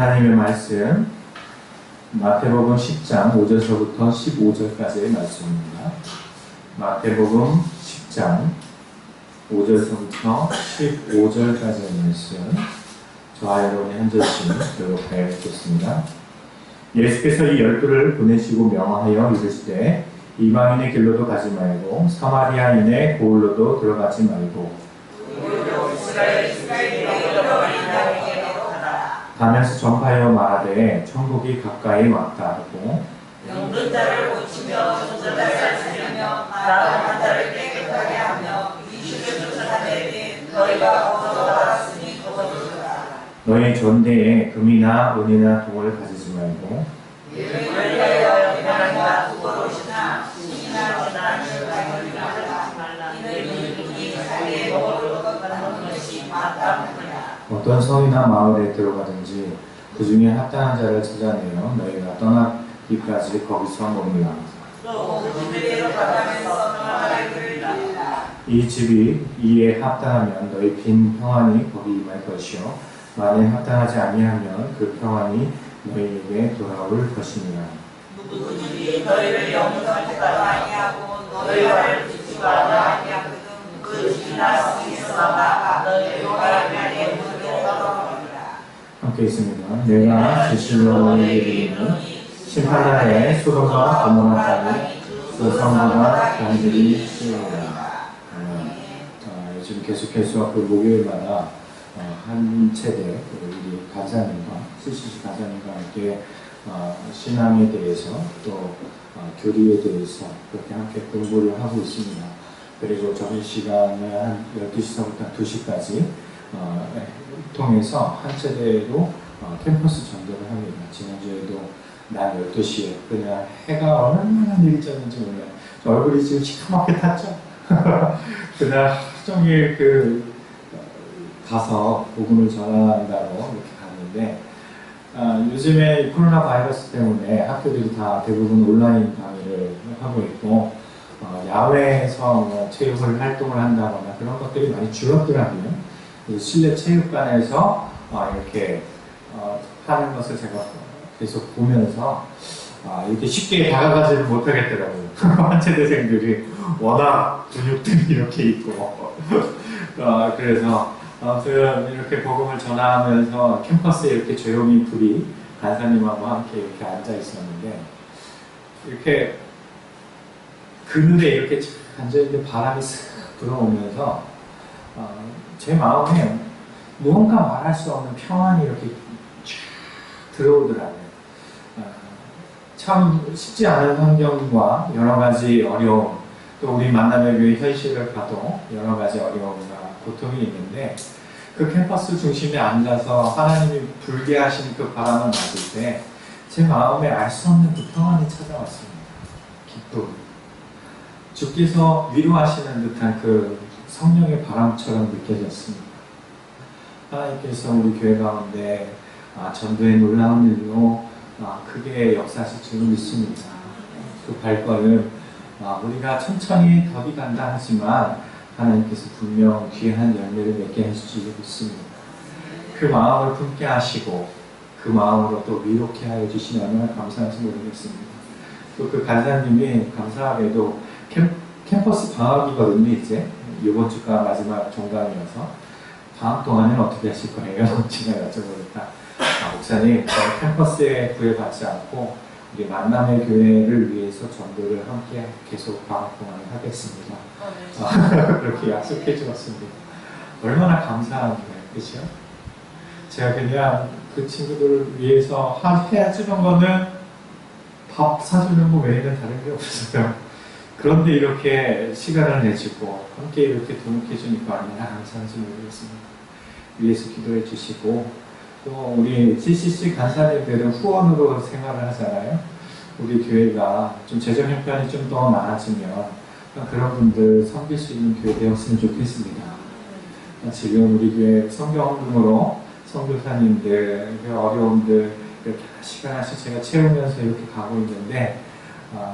하나님의 말씀 마태복음 10장 5절서부터 15절까지의 말씀입니다. 마태복음 10장 5절서부터 15절까지의 말씀, 저와 여러분이 한 절씩 교독하여 읽겠습니다. 예수께서 이 12를 보내시고 명하여 이르시되 이방인의 길로도 가지 말고 사마리아인의 고을로도 들어가지 말고 가면서 전파하여 말하되 천국이 가까이 왔다 하고 병든 자를 고치며 손자를 살리며 나라한 자를 깨끗하게 하며 이주를 쫓아내되 너희가 거저 받았으니 거저 주라. 너희 전대에 금이나 은이나 동을 가지지 말고 이를 위하여 금이나 두고로시나 신이나 전환을 가지지 말라. 이는 이 자리에 먹을 것 받는 것이 마땅하니라. 어떤 성이나 마을에 들어가든지 그 중에 합당한 자를 찾아내어 너희가 떠나기까지 거기서 머물라. 이 집이 이에 합당하면 너희 빈 평안이 거기 임할 것이요 만일 합당하지 아니하면 그 평안이 너희에게 돌아올 것이니라. 누구든지 너희를 영접하지 아니하고 너희를 짓지 말라 아니하거든 그 집이나 성에서 나가 너희를 요하게 물에 떠나리라. 함께 있습니다. 내가 진실로 너희에게 이르노니 심판날에 소돔과 고모라 땅이 그 성도가 단들이 쓰리라. 요즘 계속해서 그 목요일마다 한 체대 우리 가자님과 CCC 가자님과 함께 신앙에 대해서 또 교리에 대해서 그렇게 함께 공부를 하고 있습니다. 그리고 점심시간을 한 12시서부터 2시까지 통해서 한 체대로 캠퍼스 전도를 합니다. 지난주에도 낮 12시에 그냥 해가 얼마나 내리쳤는지 몰라요. 얼굴이 지금 시커멓게 탔죠? 그날 하루 종일 가서 복음을 전한다고 이렇게 갔는데 요즘에 코로나 바이러스 때문에 학교들이 다 대부분 온라인 강의를 하고 있고 야외에서 체육을 활동을 한다거나 그런 것들이 많이 줄었더라고요. 실내 체육관에서 이렇게 하는 것을 제가 계속 보면서 이렇게 쉽게 다가가지를 못하겠더라고요. 한체대생들이 워낙 근육들이 이렇게 있고 그래서 이렇게 복음을 전하면서 캠퍼스에 이렇게 조용히 둘이 간사님하고 함께 이렇게 앉아 있었는데 이렇게 그늘에 이렇게 앉아있는데 바람이 슥 불어오면서 제 마음에 무언가 말할 수 없는 평안이 이렇게 쫙 들어오더라고요. 참 쉽지 않은 환경과 여러 가지 어려움, 또 우리 만남의 교회 현실을 봐도 여러 가지 어려움과 고통이 있는데 그 캠퍼스 중심에 앉아서 하나님이 불게 하신 그 바람을 맞을 때 제 마음에 알 수 없는 그 평안이 찾아왔습니다. 기쁨. 주께서 위로하시는 듯한 그 성령의 바람처럼 느껴졌습니다. 하나님께서 우리 교회 가운데 전도의 놀라운 일로 크게 역사하실 줄 믿습니다. 그 발걸음 우리가 천천히 더디 간다 하지만 하나님께서 분명 귀한 열매를 맺게 하실 줄 믿습니다. 그 마음을 품게 하시고 그 마음으로 또 위로케 하여 주시니 얼마나 감사한지 모르겠습니다. 또 그 간사님이 감사하게도 캠퍼스 방학이거든요. 이제 이번 주가 마지막 종강이어서 방학 동안은 어떻게 하실 거예요? 제가 여쭤보니까 목사님 캠퍼스에 구애받지 않고 우리 만남의 교회를 위해서 전도를 함께 계속 방학 동안에 하겠습니다. 그렇게 약속해 주었습니다. 얼마나 감사한 거예요. 그렇죠? 제가 그냥 그 친구들을 위해서 해주는 거는 밥 사주는 거 외에는 다른 게 없어요. 그런데 이렇게 시간을 내주고 함께 이렇게 동역해 주니까 얼마나 감사한지 모르겠습니다. 위에서 기도해 주시고 또 우리 CCC 간사님들은 후원으로 생활을 하잖아요. 우리 교회가 좀 재정 형편이 좀 더 나아지면 그런 분들 섬길 수 있는 교회 되었으면 좋겠습니다. 지금 우리 교회 성경으로 선교사님들 어려움들 이렇게 시간 하나씩 제가 채우면서 이렇게 가고 있는데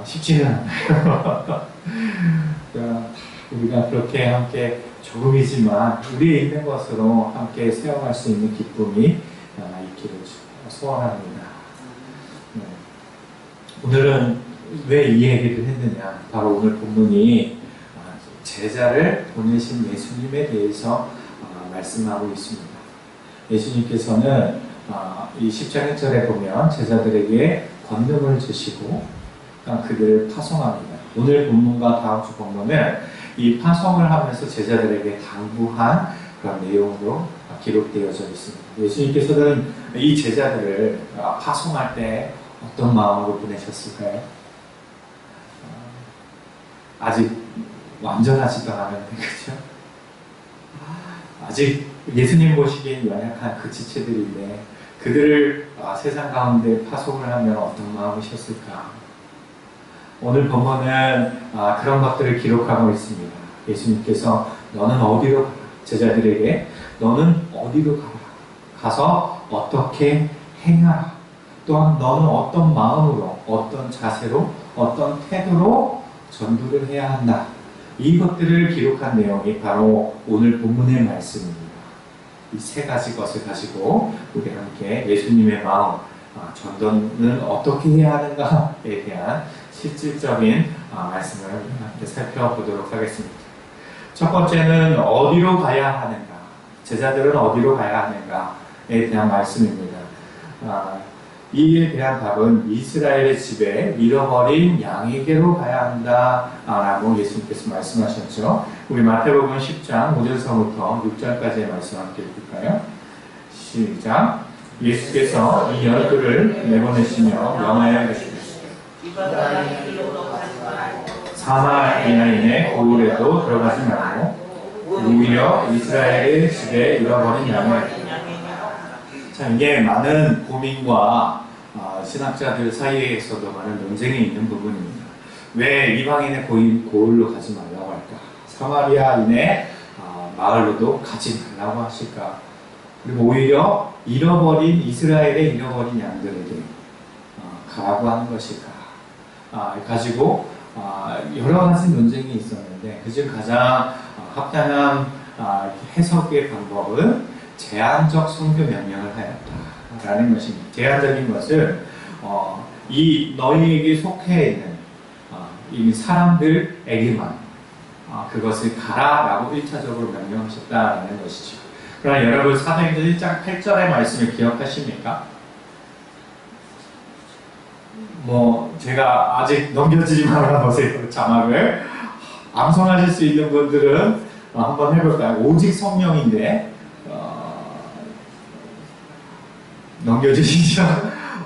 쉽지는 않아요. 우리가 그렇게 함께 조금이지만 우리에 있는 것으로 함께 세워갈 수 있는 기쁨이 있기를 소원합니다. 네. 오늘은 왜 이 얘기를 했느냐? 바로 오늘 본문이 제자를 보내신 예수님에 대해서 말씀하고 있습니다. 예수님께서는 이 10장 1절에 보면 제자들에게 권능을 주시고 그들을 파송합니다. 오늘 본문과 다음 주 본문은 이 파송을 하면서 제자들에게 당부한 그런 내용으로 기록되어져 있습니다. 예수님께서는 이 제자들을 파송할 때 어떤 마음으로 보내셨을까요? 아직 완전하지도 않았는데, 그렇죠? 아직 예수님 보시기엔 연약한 그 지체들인데 그들을 세상 가운데 파송을 하면 어떤 마음이셨을까? 오늘 본문은 그런 것들을 기록하고 있습니다. 예수님께서 너는 어디로 가라? 제자들에게 너는 어디로 가라? 가서 어떻게 행하라? 또한 너는 어떤 마음으로, 어떤 자세로, 어떤 태도로 전도를 해야 한다. 이것들을 기록한 내용이 바로 오늘 본문의 말씀입니다. 이 세 가지 것을 가지고 우리 함께 예수님의 마음, 전도는 어떻게 해야 하는가에 대한 실질적인 말씀을 함께 살펴보도록 하겠습니다. 첫 번째는 어디로 가야 하는가, 제자들은 어디로 가야 하는가에 대한 말씀입니다. 이에 대한 답은 이스라엘의 집에 잃어버린 양에게로 가야 한다 라고 예수님께서 말씀하셨죠. 우리 마태복음 10장 5절서부터 6절까지의 말씀 함께 읽을까요? 시작. 예수께서 이 12를 내보내시며 명하여 이르시되 사마리아인의 고을에도 들어가지 말고 오히려 이스라엘의 집에 잃어버린 양을. 자, 이게 많은 고민과 신학자들 사이에서도 많은 논쟁이 있는 부분입니다. 왜 이방인의 고을로 가지 말라고 할까? 사마리아인의 마을로도 가지 말라고 하실까? 그리고 오히려 잃어버린 이스라엘의 잃어버린 양들에게 가라고 하는 것일까? 가지고 여러 가지 논쟁이 있었는데 그중 가장 합당한 해석의 방법은 제한적 선교 명령을 하였다라는 것입니다. 제한적인 것은 이 너희에게 속해 있는 이 사람들에게만 그것을 가라라고 1차적으로 명령하셨다라는 것이죠. 그러나 여러분 사도행전 1장 8절의 말씀을 기억하십니까? 제가 아직 넘겨지지 말아보세요. 자막을 암송하실 수 있는 분들은 한번 해볼까요? 오직 성령인데 넘겨주시죠.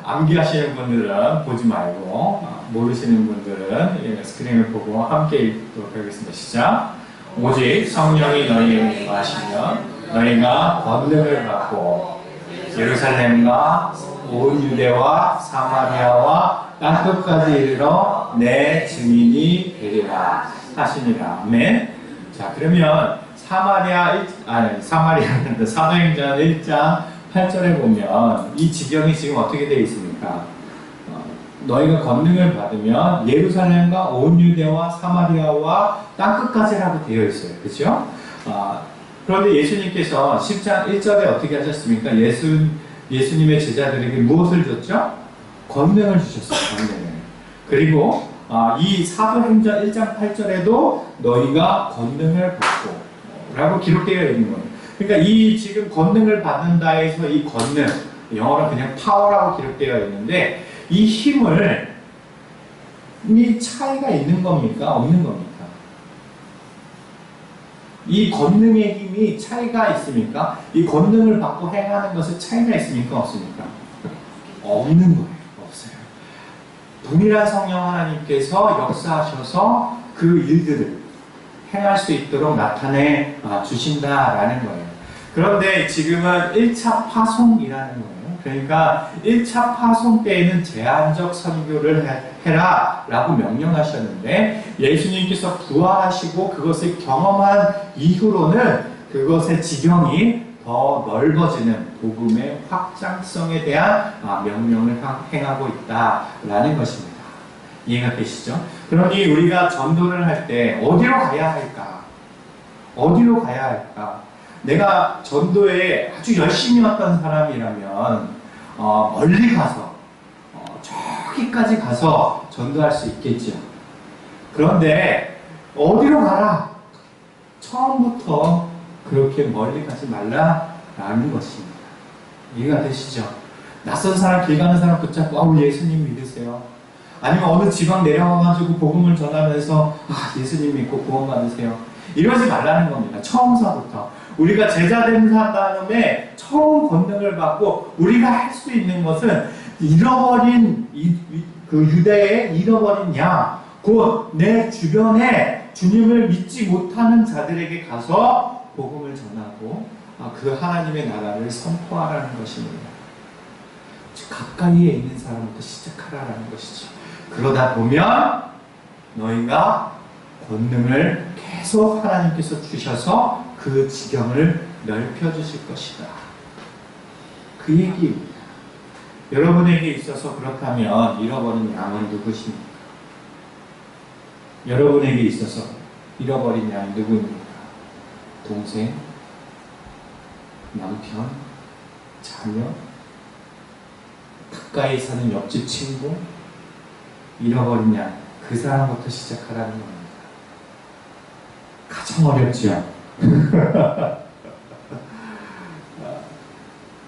암기하시는 분들은 보지 말고 모르시는 분들은 스크린을 보고 함께 읽도록 하겠습니다. 시작. 오직 성령이 너희에게 임하시면 너희가 권능을 받고 예루살렘과 온 유대와 사마리아와 땅끝까지 이르러 내 증인이 되리라 하시니라. 아멘. 자, 그러면 사도행전 1장 8절에 보면 이 지경이 지금 어떻게 되어 있습니까? 너희가 권능을 받으면 예루살렘과 온 유대와 사마리아와 땅끝까지라고 되어 있어요. 그렇죠? 그런데 예수님께서 10장 1절에 어떻게 하셨습니까? 예수님의 제자들에게 무엇을 줬죠? 권능을 주셨어요. 권능을. 그리고 이 사도행전 1장 8절에도 너희가 권능을 받고 라고 기록되어 있는 거예요. 그러니까 이 지금 권능을 받는다 해서 이 권능, 영어로 그냥 파워라고 기록되어 있는데 이 힘을 이 차이가 있는 겁니까? 없는 겁니까? 이 권능의 힘이 차이가 있습니까? 이 권능을 받고 행하는 것에 차이가 있습니까? 없습니까? 없는 거예요. 없어요. 동일한 성령 하나님께서 역사하셔서 그 일들을 행할 수 있도록 나타내 주신다라는 거예요. 그런데 지금은 1차 파송이라는 거예요. 그러니까 1차 파송 때에는 제한적 선교를 해라 라고 명령하셨는데 예수님께서 부활하시고 그것을 경험한 이후로는 그것의 지경이 더 넓어지는 복음의 확장성에 대한 명령을 행하고 있다라는 것입니다. 이해가 되시죠? 그러니 우리가 전도를 할 때 어디로 가야 할까? 어디로 가야 할까? 내가 전도에 아주 열심히 왔던 사람이라면 멀리 가서 저기까지 가서 전도할 수 있겠죠. 그런데 어디로 가라? 처음부터 그렇게 멀리 가지 말라라는 것입니다. 이해가 되시죠? 낯선 사람, 길 가는 사람 붙잡고 예수님 믿으세요. 아니면 어느 지방 내려가가지고 복음을 전하면서 예수님 믿고 구원 받으세요. 이러지 말라는 겁니다. 처음서부터. 우리가 제자된 다음에 처음 권능을 받고 우리가 할 수 있는 것은 잃어버린 그 유대에 잃어버린 양, 곧 내 주변에 주님을 믿지 못하는 자들에게 가서 복음을 전하고 그 하나님의 나라를 선포하라는 것입니다. 가까이에 있는 사람부터 시작하라는 것이죠. 그러다 보면 너희가 권능을 계속 하나님께서 주셔서 그 지경을 넓혀주실 것이다. 그 얘기입니다. 여러분에게 있어서 그렇다면 잃어버린 양은 누구십니까? 여러분에게 있어서 잃어버린 양이 누구입니까? 동생, 남편, 자녀, 가까이 사는 옆집 친구, 잃어버린 양, 그 사람부터 시작하라는 겁니다. 가장 어렵죠.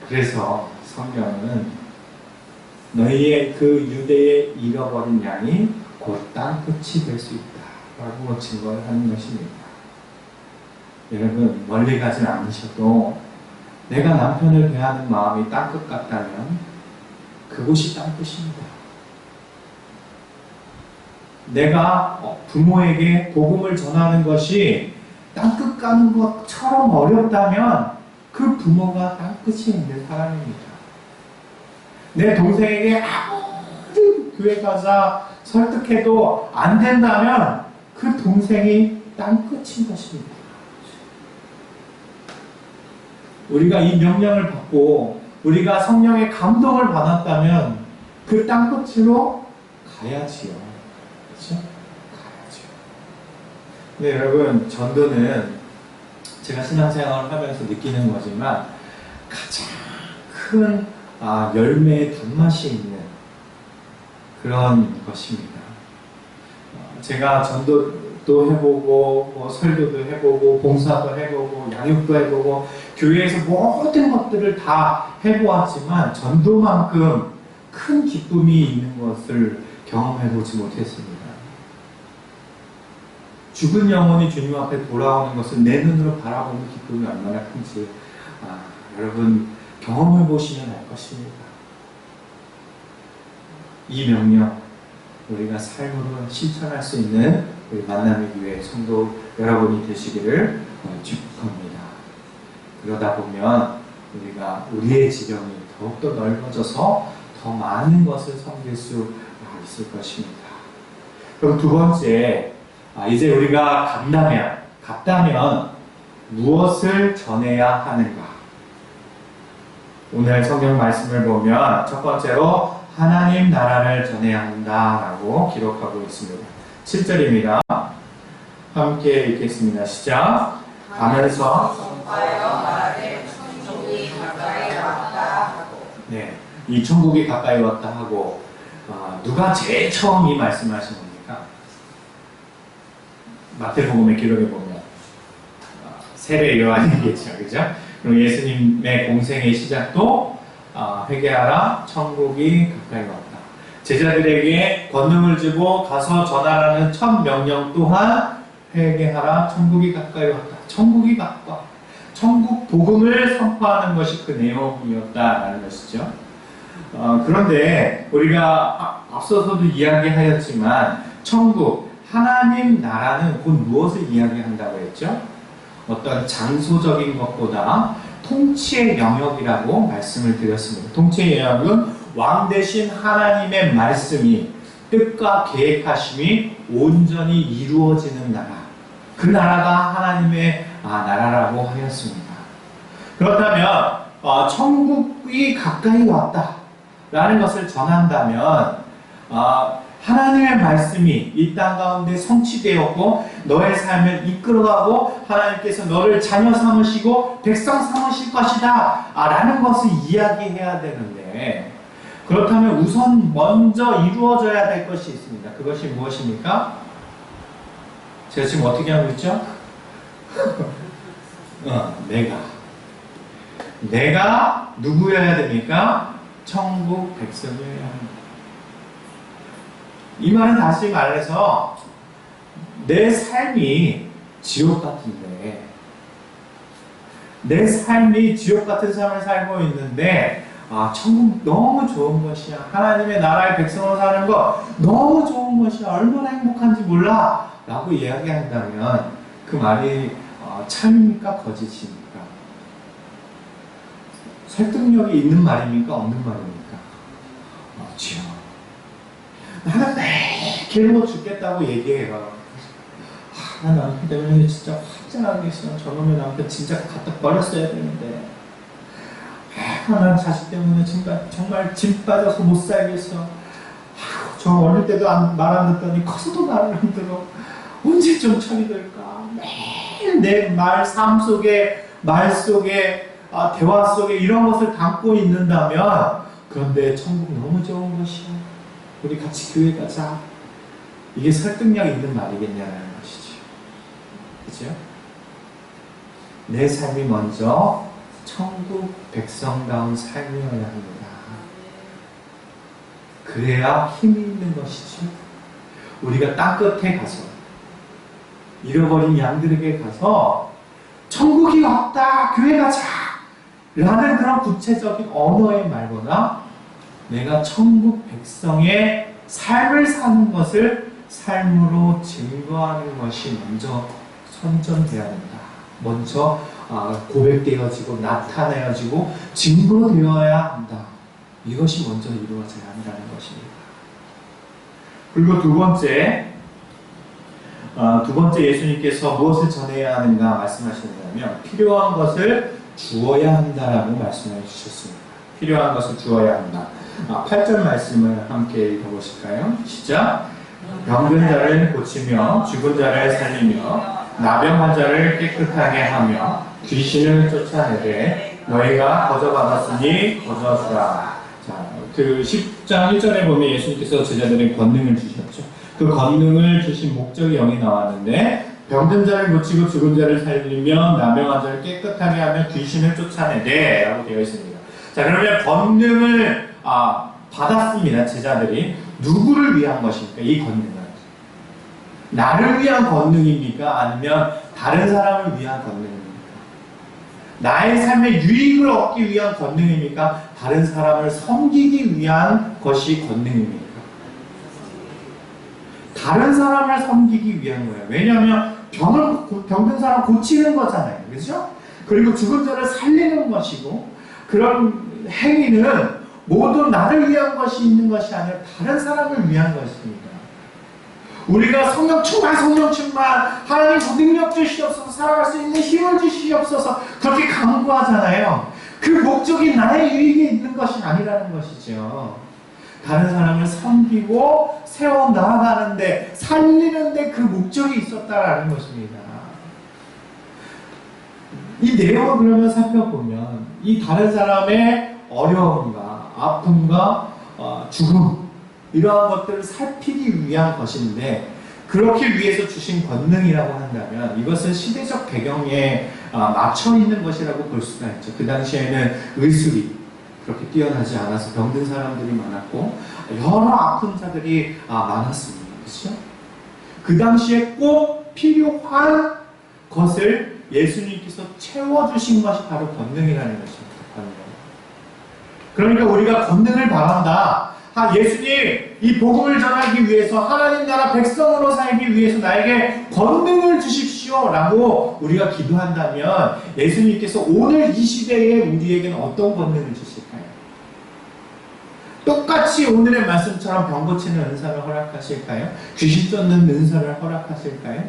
그래서 성경은 너희의 그 유대의 잃어버린 양이 곧 땅끝이 될 수 있다라고 증거를 하는 것입니다. 여러분, 멀리 가진 않으셔도 내가 남편을 대하는 마음이 땅끝 같다면 그곳이 땅끝입니다. 내가 부모에게 복음을 전하는 것이 땅끝 가는 것처럼 어렵다면 그 부모가 땅끝이 있는 사람입니다. 내 동생에게 아무리 교회 가자 설득해도 안 된다면 그 동생이 땅끝인 것입니다. 우리가 이 명령을 받고 우리가 성령의 감동을 받았다면 그 땅끝으로 가야지요. 그렇죠? 가야죠. 근데 여러분, 전도는 제가 신앙생활을 하면서 느끼는 거지만 가장 큰 열매의 단맛이 있는 그런 것입니다. 제가 전도도 해보고 설교도 해보고 봉사도 해보고 양육도 해보고 교회에서 모든 것들을 다 해보았지만 전도만큼 큰 기쁨이 있는 것을 경험해보지 못했습니다. 죽은 영혼이 주님 앞에 돌아오는 것을 내 눈으로 바라보는 기쁨이 얼마나 큰지 여러분 경험해 보시면 알 것입니다. 이 명령 우리가 삶으로 실천할 수 있는 우리 만남의 교회 성도 여러분이 되시기를 축복합니다. 그러다 보면 우리가 우리의 지경이 더욱더 넓어져서 더 많은 것을 섬길 수 있을 것입니다. 그럼 두 번째, 이제 우리가 갔다면 무엇을 전해야 하는가? 오늘 성경 말씀을 보면 첫 번째로 하나님 나라를 전해야 한다라고 기록하고 있습니다. 7절입니다. 함께 읽겠습니다. 시작. 가면서 선포하여 말하되 천국이 가까이 왔다 하고. 네, 이 천국이 가까이 왔다 하고 누가 제일 처음 이 말씀하신 겁니까? 마태복음의 기록에 보면 세례 요한이겠죠, 그죠? 그리고 예수님의 공생의 시작도 회개하라, 천국이 가까이 왔다. 제자들에게 권능을 주고 가서 전하라는 첫 명령 또한 회개하라, 천국이 가까이 왔다. 천국이 가까워. 천국 복음을 선포하는 것이 그 내용이었다라는 것이죠. 그런데 우리가 앞서서도 이야기하였지만 천국, 하나님 나라는 곧 무엇을 이야기한다고 했죠? 어떤 장소적인 것보다 통치의 영역이라고 말씀을 드렸습니다. 통치의 영역은 왕 대신 하나님의 말씀이 뜻과 계획하심이 온전히 이루어지는 나라, 그 나라가 하나님의 나라라고 하였습니다. 그렇다면 천국이 가까이 왔다 라는 것을 전한다면 하나님의 말씀이 이 땅 가운데 성취되었고 너의 삶을 이끌어가고 하나님께서 너를 자녀 삼으시고 백성 삼으실 것이다 라는 것을 이야기해야 되는데 것인데, 그렇다면 우선 먼저 이루어져야 될 것이 있습니다. 그것이 무엇입니까? 제가 지금 어떻게 하고 있죠? 내가 누구여야 됩니까? 천국 백성이어야 합니다. 이 말은 다시 말해서 내 삶이 지옥 같은데, 내 삶이 지옥 같은 삶을 살고 있는데, 천국 너무 좋은 것이야. 하나님의 나라의 백성으로 사는 거 너무 좋은 것이야. 얼마나 행복한지 몰라. 라고 이야기한다면 그 말이 참입니까? 거짓입니까? 설득력이 있는 말입니까? 없는 말입니까? 없지요. 나는 매일 굶어 죽겠다고 얘기해요. 나 남편 때문에 진짜 화장하겠어. 저놈의 남편 진짜 갖다 버렸어야 되는데. 난 자식 때문에 정말 짐 빠져서 못 살겠어. 저 어릴 때도 말 안 듣더니 커서도 말을 안 들어. 언제 좀 철이 들까? 매일 내 삶 속에, 말 속에, 대화 속에 이런 것을 담고 있는다면, 그런데 천국 너무 좋은 것이야. 우리 같이 교회 가자. 이게 설득력 있는 말이겠냐는 것이죠. 그죠? 내 삶이 먼저 천국 백성다운 삶이어야 합니다. 그래야 힘이 있는 것이죠. 우리가 땅끝에 가서 잃어버린 양들에게 가서 천국이 왔다, 교회 가자 라는 그런 구체적인 언어의 말보다 내가 천국 백성의 삶을 사는 것을 삶으로 증거하는 것이 먼저 선전되어야 된다. 먼저 고백되어지고 나타내어지고 증거되어야 한다. 이것이 먼저 이루어져야 한다는 것입니다. 그리고 두 번째 예수님께서 무엇을 전해야 하는가 말씀하셨냐면 필요한 것을 주어야 한다라고 말씀해 주셨습니다. 필요한 것을 주어야 한다. 8절 말씀을 함께 읽어보실까요? 시작! 병든 자를 고치며 죽은 자를 살리며 나병한 자를 깨끗하게 하며 귀신을 쫓아내되 너희가 거저받았으니 거저주라. 자, 그 10장 1절에 보면 예수님께서 제자들에게 권능을 주셨죠. 그 권능을 주신 목적이 여기 나왔는데 병든 자를 고치고 죽은 자를 살리며 나병한 자를 깨끗하게 하며 귀신을 쫓아내되 라고 되어 있습니다. 자, 그러면 권능을 받았습니다. 제자들이. 누구를 위한 것입니까? 이 권능은 나를 위한 권능입니까? 아니면 다른 사람을 위한 권능입니까? 나의 삶에 유익을 얻기 위한 권능입니까? 다른 사람을 섬기기 위한 것이 권능입니까? 다른 사람을 섬기기 위한 거예요. 왜냐하면 병든 사람 고치는 거잖아요. 그렇죠? 그리고 죽은 자를 살리는 것이고, 그런 행위는 모두 나를 위한 것이 있는 것이 아니라 다른 사람을 위한 것입니다. 우리가 성령 충만, 하나님 더 능력 주시옵소서, 살아갈 수 있는 힘을 주시옵소서 그렇게 간구하잖아요. 그 목적이 나의 유익에 있는 것이 아니라는 것이죠. 다른 사람을 섬기고 세워 나아가는데, 살리는데 그 목적이 있었다라는 것입니다. 이 내용을 그러면 살펴보면 이 다른 사람의 어려움과 아픔과 죽음, 이러한 것들을 살피기 위한 것인데, 그렇게 위해서 주신 권능이라고 한다면 이것은 시대적 배경에 맞춰 있는 것이라고 볼 수가 있죠. 그 당시에는 의술이 그렇게 뛰어나지 않아서 병든 사람들이 많았고 여러 아픈 자들이 많았습니다. 그렇죠? 그 당시에 꼭 필요한 것을 예수님께서 채워주신 것이 바로 권능이라는 것입니다. 권능. 그러니까 우리가 권능을 바란다. 예수님, 이 복음을 전하기 위해서, 하나님 나라 백성으로 살기 위해서 나에게 권능을 주십시오 라고 우리가 기도한다면 예수님께서 오늘 이 시대에 우리에게는 어떤 권능을 주실까요? 똑같이 오늘의 말씀처럼 병 고치는 은사를 허락하실까요? 귀신 쫓는 은사를 허락하실까요?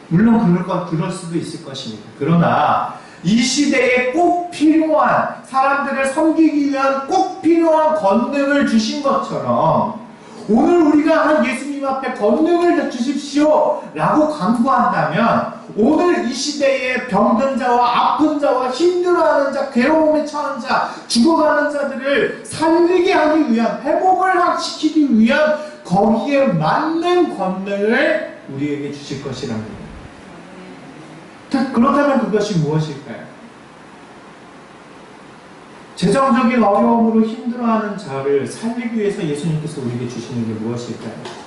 물론 그럴 수도 있을 것입니다. 그러나 이 시대에 꼭 필요한, 사람들을 섬기기 위한 꼭 필요한 권능을 주신 것처럼 오늘 우리가 예수님의 예수님 앞에 권능을 주십시오 라고 간구한다면 오늘 이 시대에 병든 자와 아픈 자와 힘들어하는 자, 괴로움에 처한 자, 죽어가는 자들을 살리게 하기 위한, 회복을 시키기 위한 거기에 맞는 권능을 우리에게 주실 것이랍니다. 그렇다면 그것이 무엇일까요? 재정적인 어려움으로 힘들어하는 자를 살리기 위해서 예수님께서 우리에게 주시는 게 무엇일까요?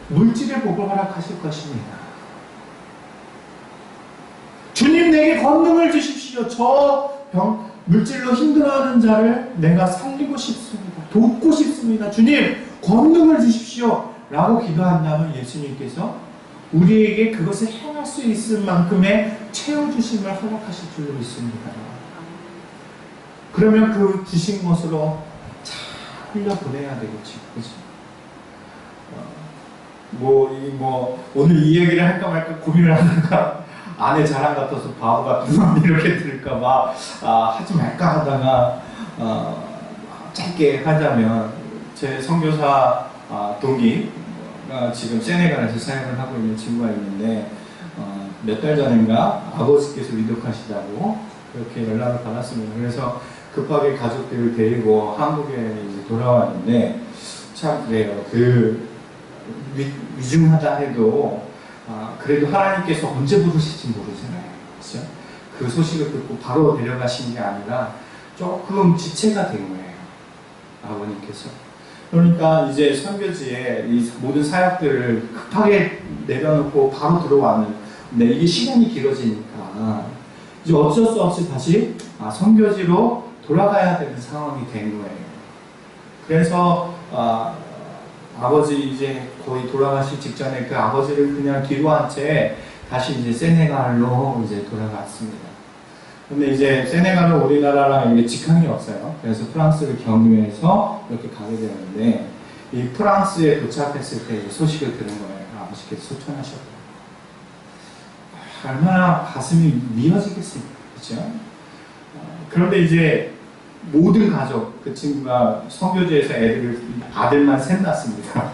물질의 복을 허락하실 것입니다. 주님, 내게 권능을 주십시오. 물질로 힘들어하는 자를 내가 살리고 싶습니다. 돕고 싶습니다. 주님, 권능을 주십시오 라고 기도한다면 예수님께서 우리에게 그것을 행할 수 있을 만큼의 채워주심을 허락하실 줄로 믿습니다. 그러면 그 주신 것으로 잘 흘려보내야 되겠죠. 그죠? 오늘 이 얘기를 할까 말까 고민을 하다가 아내 자랑 같아서 바보 같은 놈 이렇게 들을까봐 하지 말까 하다가 짧게 하자면 제 선교사 동기가 지금 세네갈에서 사역을 하고 있는 친구가 있는데 몇 달 전인가 아버지께서 위독하시다고 그렇게 연락을 받았습니다. 그래서 급하게 가족들을 데리고 한국에 이제 돌아왔는데 참 그래요. 위중하다 해도 그래도 하나님께서 언제 부르실지 모르잖아요. 그렇죠? 그 소식을 듣고 바로 데려가신 게 아니라 조금 지체가 된 거예요. 아버님께서. 그러니까 이제 선교지에 이 모든 사역들을 급하게 내려놓고 바로 들어왔는데 이게 시간이 길어지니까 이제 어쩔 수 없이 다시 선교지로 돌아가야 되는 상황이 된 거예요. 그래서 아버지 이제 거의 돌아가실 직전에 그 아버지를 그냥 뒤로 한 채 다시 이제 세네갈로 이제 돌아갔습니다. 근데 이제 세네갈은 우리나라랑 이게 직항이 없어요. 그래서 프랑스를 경유해서 이렇게 가게 되는데 이 프랑스에 도착했을 때 소식을 들은 거예요. 아버지께서 소천하셨고 얼마나 가슴이 미어지겠습니까, 그렇죠? 그런데 이제 모든 가족, 그 친구가 선교지에서 아들만 셋 낳았습니다.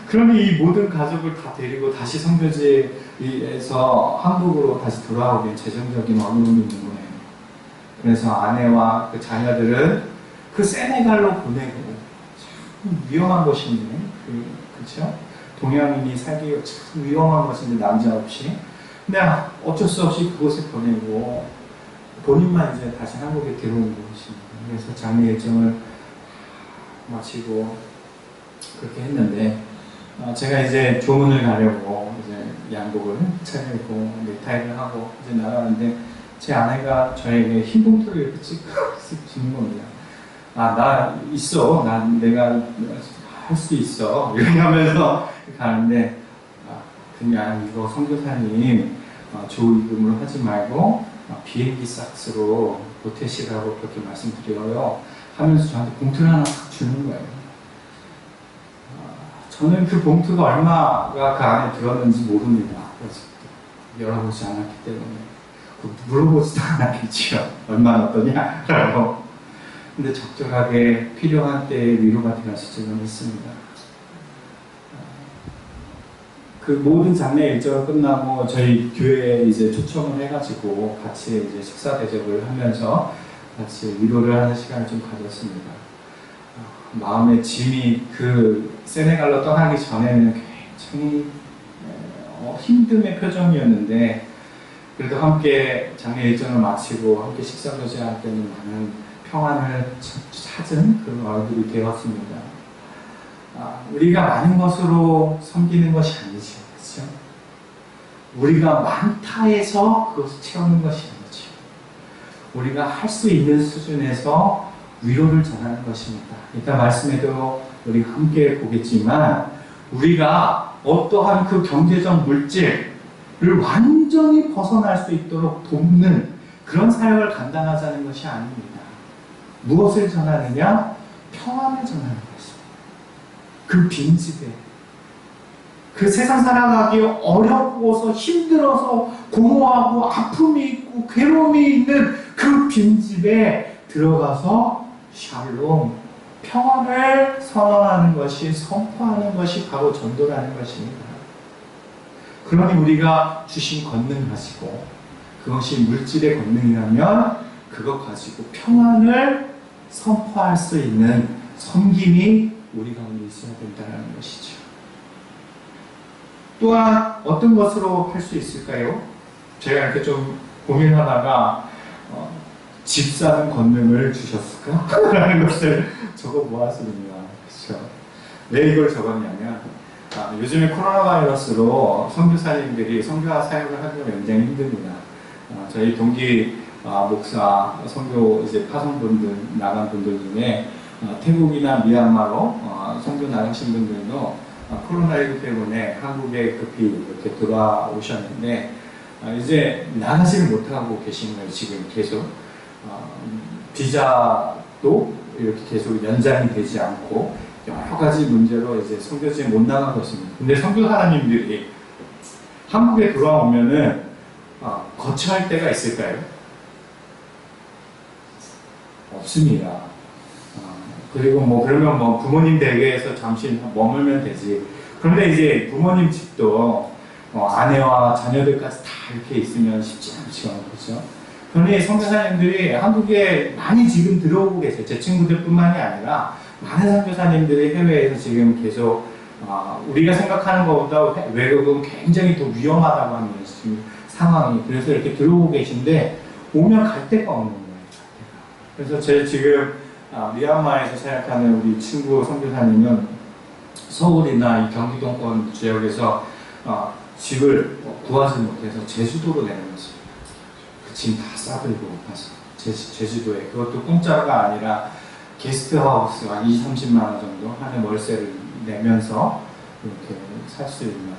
그러니 이 모든 가족을 다 데리고 다시 선교지에서 한국으로 다시 돌아오기엔 재정적인 어려움이 있는 거예요. 그래서 아내와 그 자녀들은 그 세네갈로 보내고 참 위험한 곳인데, 그렇죠? 동양인이 살기 참 위험한 곳인데 남자 없이. 근데 어쩔 수 없이 그곳에 보내고 본인만 이제 다시 한국에 들어온 것입니다. 그래서 장례 일정을 마치고 그렇게 했는데 제가 이제 조문을 가려고 이제 양복을 차리고 넥타이를 하고 이제 나가는데 제 아내가 저에게 흰 봉투를 이렇게 쓱 주는 겁니다. 나 있어. 내가 할 수 있어. 이렇게 하면서 가는데 그냥 이거 선교사님 조의금으로 하지 말고 비행기 싹스로 보태시라고 그렇게 말씀드려요 하면서 저한테 봉투를 하나 탁 주는 거예요. 저는 그 봉투가 얼마가 그 안에 들었는지 모릅니다. 열어보지 않았기 때문에 물어보지도 않았겠죠. 얼마나 어떠냐 라고. 근데 적절하게 필요한 때에 위로가 되었을 줄은 믿습니다. 그 모든 장례 일정을 끝나고 저희 교회에 이제 초청을 해가지고 같이 이제 식사 대접을 하면서 같이 위로를 하는 시간을 좀 가졌습니다. 마음의 짐이 그 세네갈로 떠나기 전에는 굉장히 힘듦의 표정이었는데 그래도 함께 장례 일정을 마치고 함께 식사 교제할 때는 많은 평안을 찾은 그런 얼굴이 되었습니다. 우리가 많은 것으로 섬기는 것이 아니죠. 그렇죠? 우리가 많다 해서 그것을 채우는 것이 아니죠. 우리가 할 수 있는 수준에서 위로를 전하는 것입니다. 이따 말씀에도 우리 함께 보겠지만 우리가 어떠한 그 경제적 물질을 완전히 벗어날 수 있도록 돕는 그런 사역을 감당하자는 것이 아닙니다. 무엇을 전하느냐? 평안을 전하는 것입니다. 그 빈집에 그 세상 살아가기 어렵고서 힘들어서 공허하고 아픔이 있고 괴로움이 있는 그 빈집에 들어가서 샬롬, 평안을 선언하는 것이, 선포하는 것이 바로 전도라는 것입니다. 그러니 우리가 주신 권능 가지고, 그것이 물질의 권능이라면 그것 가지고 평안을 선포할 수 있는 섬김이 우리 가운데 있어야 된다는 것이죠. 또한 어떤 것으로 할 수 있을까요? 제가 이렇게 좀 고민하다가 집 사는 권능을 주셨을까? 라는 것을 적어 모았습니다. 그렇죠? 왜 이걸 적었냐면 요즘에 코로나 바이러스로 선교사님들이 선교와 사역을 하기가 굉장히 힘듭니다. 저희 동기 목사, 선교 이제 파송분들 나간 분들 중에 태국이나 미얀마로 선교 나가신 분들도 코로나19 때문에 한국에 급히 이렇게 돌아오셨는데 이제 나가지를 못하고 계신 거예요. 지금 계속 비자도 이렇게 계속 연장이 되지 않고 여러 가지 문제로 이제 선교지에 못 나가고 있습니다. 근데 선교사님들이 한국에 돌아오면은 거처할 때가 있을까요? 없습니다. 그리고 그러면 부모님 댁에서 잠시 머물면 되지. 그런데 이제 부모님 집도 아내와 자녀들까지 다 이렇게 있으면 쉽지 않죠. 그렇죠? 그런데 선교사님들이 한국에 많이 지금 들어오고 계세요. 제 친구들뿐만이 아니라 많은 선교사님들이 해외에서 지금 계속 우리가 생각하는 것보다 외국은 굉장히 더 위험하다고 하는 지금 상황이. 그래서 이렇게 들어오고 계신데 오면 갈 데가 없는 거예요. 그래서 제 지금 미얀마에서 사역하는 우리 친구 선교사님은 서울이나 이 경기도권 지역에서 집을 구하지 못해서 제주도로 내려갔어요. 그 짐 다 싸들고 가서 제주도에. 그것도 공짜가 아니라 게스트하우스 한 20-30만 원 정도 하는 월세를 내면서 이렇게 살 수 있는.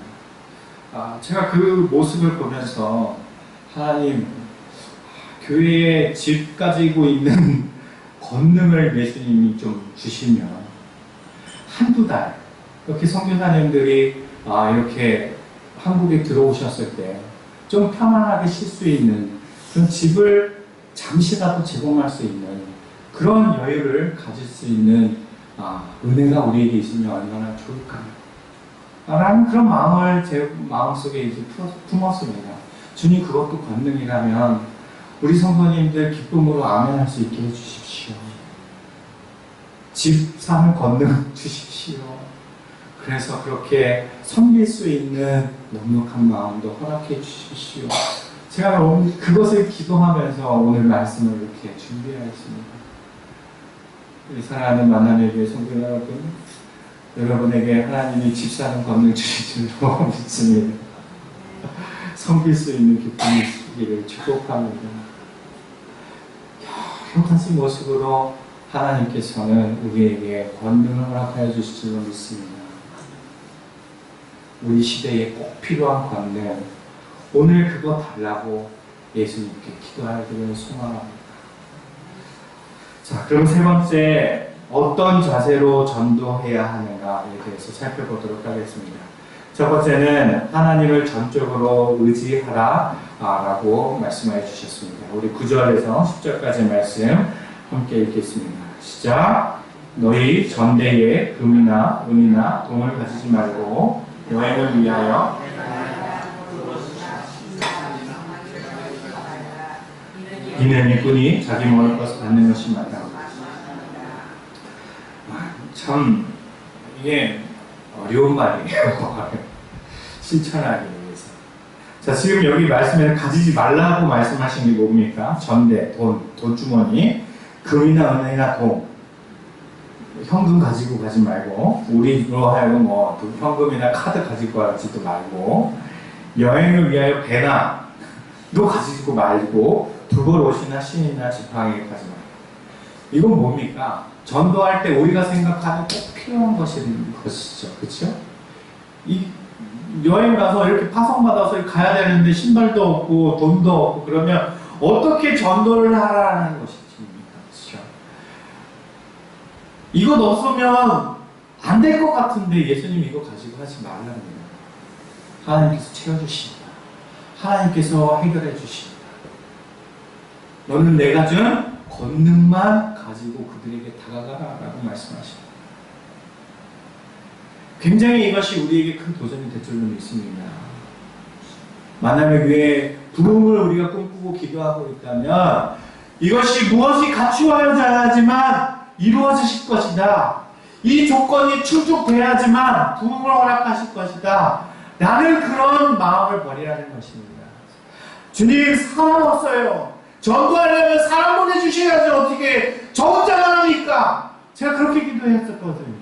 제가 그 모습을 보면서 하나님, 교회에 집 가지고 있는 권능을 예수님이 좀 주시면 한두 달 이렇게 선교사님들이 이렇게 한국에 들어오셨을 때 좀 편안하게 쉴 수 있는 그런 집을 잠시라도 제공할 수 있는 그런 여유를 가질 수 있는 은혜가 우리에게 있으면 얼마나 좋을까요? 라는 그런 마음을 제 마음속에 이제 품었습니다. 주님, 그것도 권능이라면 우리 성도님들 기쁨으로 아멘할 수 있게 해주십시오. 집 사는 권능 주십시오. 그래서 그렇게 섬길 수 있는 넉넉한 마음도 허락해 주십시오. 제가 그것을 기도하면서 오늘 말씀을 이렇게 준비하였습니다. 우리 사랑하는 만남의 교회 성도 여러분, 여러분에게 하나님이 집 사는 권능 주실 줄로 믿습니다. 섬길 수 있는 기쁨이 있기를 축복합니다. 여러 가지 모습으로 하나님께서는 우리에게 권능을 허락하여 주실 줄로 믿습니다. 우리 시대에 꼭 필요한 권능, 오늘 그거 달라고 예수님께 기도하기를 소망합니다. 자, 그럼 세 번째, 어떤 자세로 전도해야 하는가에 대해서 살펴보도록 하겠습니다. 첫 번째는 하나님을 전적으로 의지하라 라고 말씀해 주셨습니다. 우리 9절에서 10절까지 말씀 함께 읽겠습니다. 시작. 너희 전대에 금이나 은이나 동을 가지지 말고 여행을 위하여 이는 일꾼이 자기 먹을 것을 받는 것이 마땅하다. 참 이게 어려운 말이에요. 실천하기 위해서. 자, 지금 여기 말씀에 가지지 말라고 말씀하신 게 뭡니까? 전대, 돈주머니, 금이나 은이나 동, 현금 가지고 가지 말고, 우리로 하여금 현금이나 카드 가지고 가지도 말고, 여행을 위하여 배나 도 가지고 말고, 두벌 옷이나 신이나 지팡이 가지 말고. 이건 뭡니까? 전도할 때 우리가 생각하는 꼭 필요한 것이죠. 그렇죠? 이 여행 가서 이렇게 파송받아서 가야 되는데 신발도 없고 돈도 없고 그러면 어떻게 전도를 하라는 것입니까? 그렇죠? 이것 없으면 안 될 것 같은데 예수님 이거 가지고 하지 말랍니다. 하나님께서 채워주십니다. 하나님께서 해결해 주십니다. 너는 내가 준 권능만 가지고 그들에게 다가가라라고 말씀하십니다. 굉장히 이것이 우리에게 큰 도전이 될 줄로 믿습니다. 만남의 교회 부흥을 우리가 꿈꾸고 기도하고 있다면 이것이 무엇이 갖추어져야지만 이루어지실 것이다. 이 조건이 충족돼야지만 부흥을 허락하실 것이다. 라는 그런 마음을 버리라는 것입니다. 주님, 사람 없어요. 전도하려면 사람 보내주셔야지 어떻게 저 혼자만 합니까? 제가 그렇게 기도했었거든요.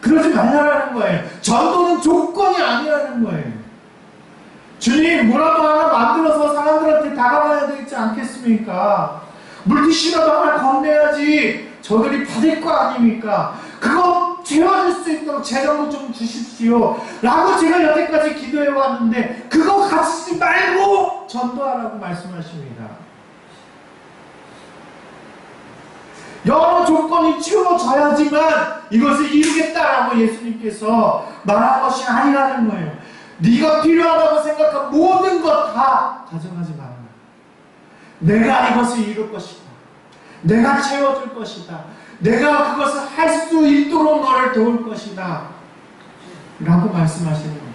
그러지 말라는 거예요. 전도는 조건이 아니라는 거예요. 주님, 뭐라도 하나 만들어서 사람들한테 다가가야 되지 않겠습니까? 물티슈라도 하나 건네야지 저들이 받을 거 아닙니까? 그거 채워줄 수 있도록 재정을 좀 주십시오. 라고 제가 여태까지 기도해왔는데 그거 가지지 말고 전도하라고 말씀하십니다. 여러 조건이 채워져야지만 이것을 이루겠다라고 예수님께서 말한 것이 아니라는 거예요. 네가 필요하다고 생각한 모든 것 다 가져가지 마라. 내가 이것을 이룰 것이다. 내가 채워줄 것이다. 내가 그것을 할 수 있도록 너를 도울 것이다. 라고 말씀하시는 겁니다.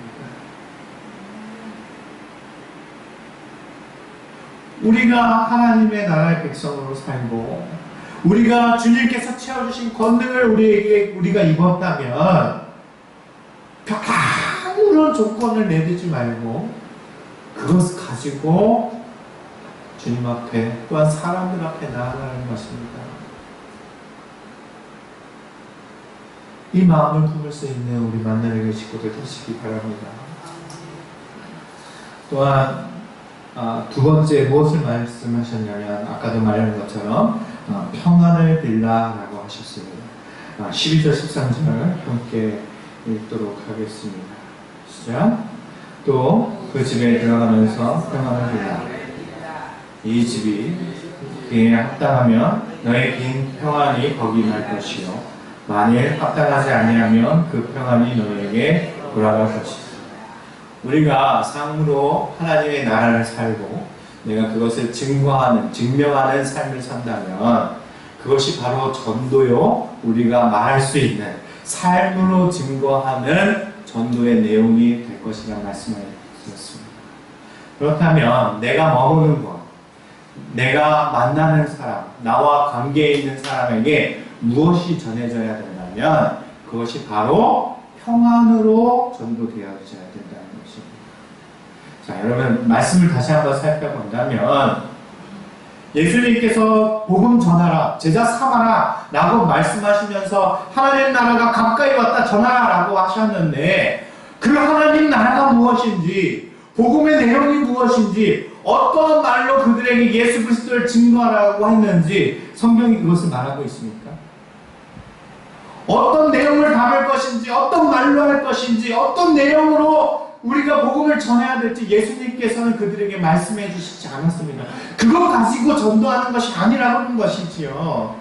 우리가 하나님의 나라의 백성으로 살고 우리가 주님께서 채워주신 권능을 우리가 입었다면 아무런 조건을 내두지 말고 그것을 가지고 주님 앞에 또한 사람들 앞에 나아가는 것입니다. 이 마음을 품을 수 있는 우리 만나는 교회 식구들 되시기 바랍니다. 또한 두 번째 무엇을 말씀하셨냐면 아까도 말한 것처럼 평안을 빌라라고 하셨습니다. 12절 13절 함께 읽도록 하겠습니다. 시작. 또 그 집에 들어가면서 평안을 빌라. 이 집이 그에 합당하면 너의 긴 평안이 거기 날 것이요 만일 합당하지 아니하면 그 평안이 너에게 돌아갈 것이다. 우리가 삶으로 하나님의 나라를 살고 내가 그것을 증명하는 삶을 산다면 그것이 바로 전도요, 우리가 말할 수 있는 삶으로 증거하는 전도의 내용이 될 것이라는 말씀을 드렸습니다. 그렇다면 내가 머무는 곳, 내가 만나는 사람, 나와 관계에 있는 사람에게 무엇이 전해져야 된다면 그것이 바로 평안으로 전도되어져야 된다는 것입니다. 자, 여러분 말씀을 다시 한번 살펴본다면 예수님께서 복음 전하라, 제자 삼아라 라고 말씀하시면서 하나님 나라가 가까이 왔다 전하라 라고 하셨는데 그 하나님 나라가 무엇인지 복음의 내용이 무엇인지 어떤 말로 그들에게 예수 그리스도를 증거하라고 했는지 성경이 그것을 말하고 있습니까? 어떤 내용을 담을 것인지 어떤 말로 할 것인지 어떤 내용으로 우리가 복음을 전해야 될지 예수님께서는 그들에게 말씀해 주시지 않았습니다. 그것 가지고 전도하는 것이 아니라는 것이지요.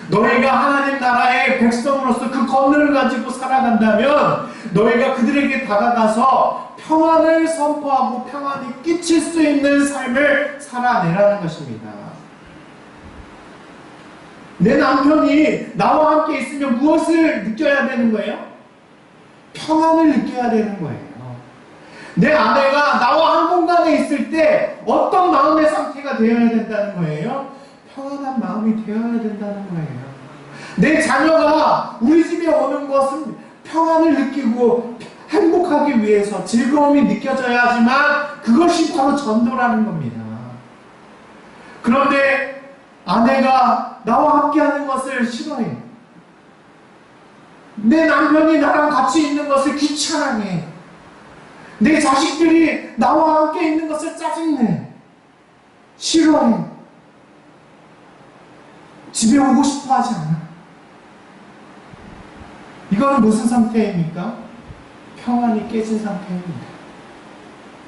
너희가 하나님 나라의 백성으로서 그 권능을 가지고 살아간다면 너희가 그들에게 다가가서 평안을 선포하고 평안이 끼칠 수 있는 삶을 살아내라는 것입니다. 내 남편이 나와 함께 있으면 무엇을 느껴야 되는 거예요? 평안을 느껴야 되는 거예요. 내 아내가 나와 한 공간에 있을 때 어떤 마음의 상태가 되어야 된다는 거예요? 평안한 마음이 되어야 된다는 거예요. 내 자녀가 우리 집에 오는 것은 평안을 느끼고 행복하기 위해서 즐거움이 느껴져야지만 그것이 바로 전도라는 겁니다. 그런데 아내가 나와 함께하는 것을 싫어해. 내 남편이 나랑 같이 있는 것을 귀찮아해. 내 자식들이 나와 함께 있는 것을 짜증내. 싫어해. 집에 오고 싶어 하지 않아. 이거는 무슨 상태입니까? 평안이 깨진 상태입니다.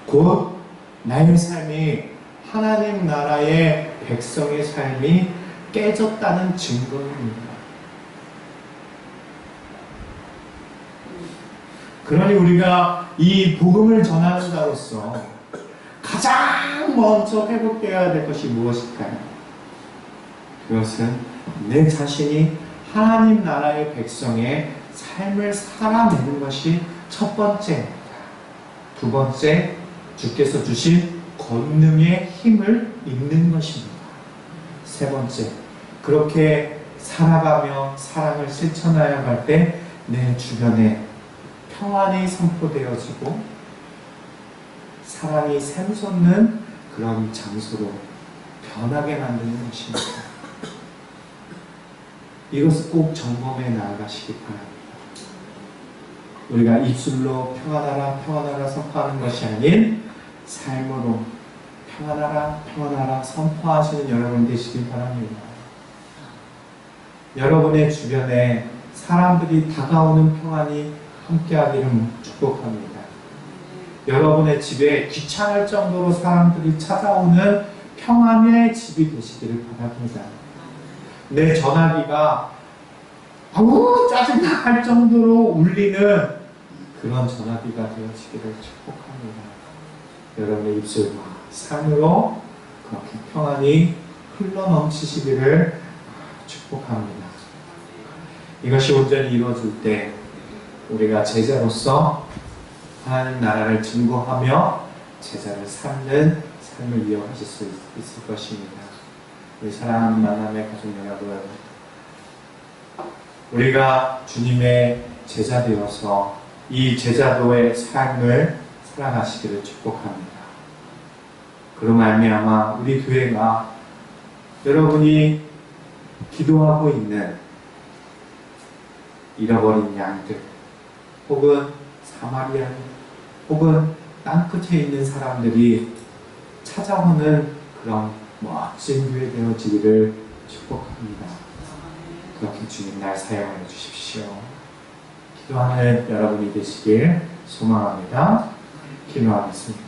곧 나의 삶이 하나님 나라의 백성의 삶이 깨졌다는 증거입니다. 그러니 우리가 이 복음을 전하는 자로서 가장 먼저 회복되어야 될 것이 무엇일까요? 그것은 내 자신이 하나님 나라의 백성의 삶을 살아내는 것이 첫 번째입니다. 두 번째, 주께서 주신 권능의 힘을 입는 것입니다. 세 번째, 그렇게 살아가며 사랑을 실천하여 갈 때 내 주변에 평안이 선포되어지고 사랑이 샘솟는 그런 장소로 변하게 만드는 것입니다. 이것을 꼭 점검해 나아가시기 바랍니다. 우리가 입술로 평안하라 평안하라 선포하는 것이 아닌 삶으로 평안하라 평안하라 선포하시는 여러분 되시길 바랍니다. 여러분의 주변에 사람들이 다가오는 평안이 함께하기를 축복합니다. 여러분의 집에 귀찮을 정도로 사람들이 찾아오는 평안의 집이 되시기를 바랍니다. 내 전화기가 아우 짜증나 할 정도로 울리는 그런 전화기가 되어지기를 축복합니다. 여러분의 입술과 삶으로 그렇게 평안이 흘러넘치시기를 축복합니다. 이것이 온전히 이루어질 때 우리가 제자로서 하나님 나라를 증거하며 제자를 삼는 삶을 이어가실 수 있을 것입니다. 우리 사랑하는 만남의 가족 여러분, 우리가 주님의 제자 되어서 이 제자도의 삶을 살아가시기를 축복합니다. 그로 말미암아 우리 교회가 여러분이 기도하고 있는 잃어버린 양들, 혹은 사마리아, 혹은 땅끝에 있는 사람들이 찾아오는 그런 멋진 교회 되어지기를 축복합니다. 그렇게 주님 날 사용하여 주십시오. 기도하는 여러분이 되시길 소망합니다. 기도하겠습니다.